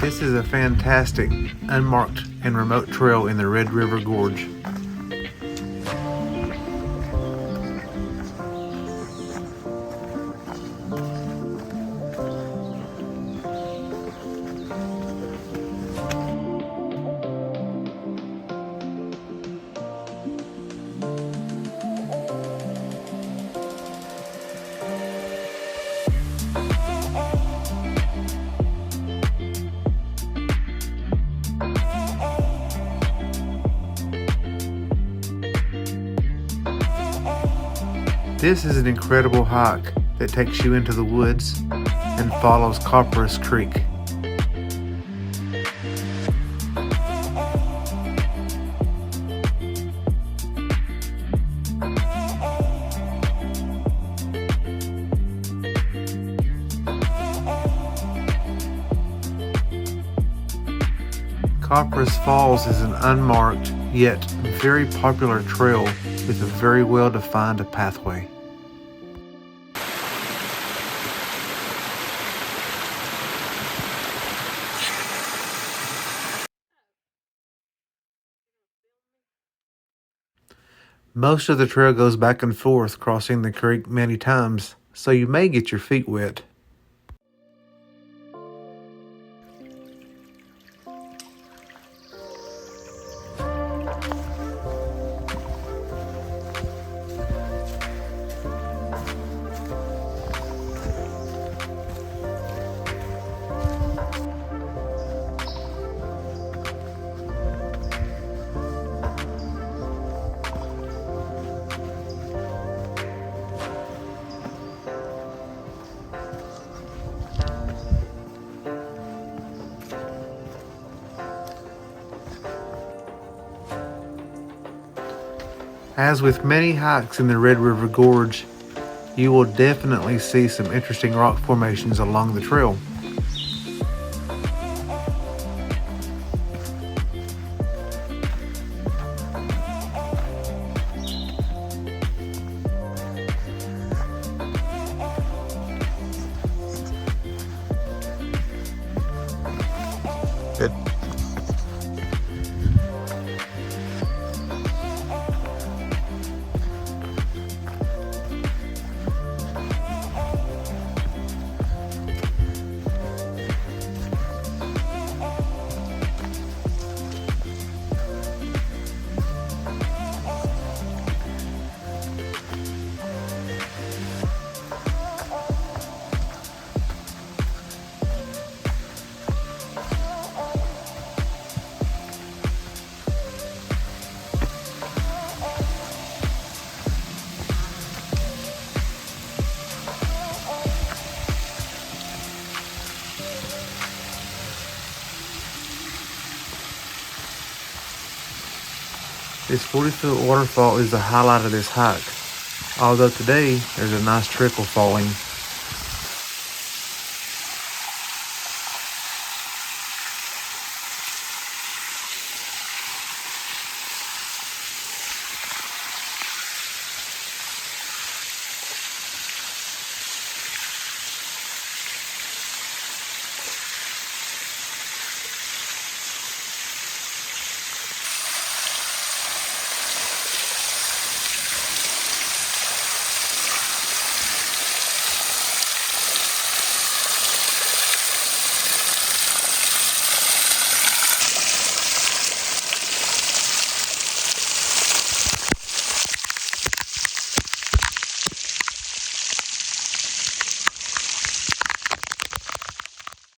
This is a fantastic, unmarked and remote trail in the Red River Gorge. This is an incredible hike that takes you into the woods and follows Copperas Creek. Copperas Falls is an unmarked yet very popular trail with a very well-defined pathway. Most of the trail goes back and forth, crossing the creek many times, so you may get your feet wet. As with many hikes in the Red River Gorge, you will definitely see some interesting rock formations along the trail. Good. This 40-foot waterfall is the highlight of this hike, although today there's a nice trickle falling.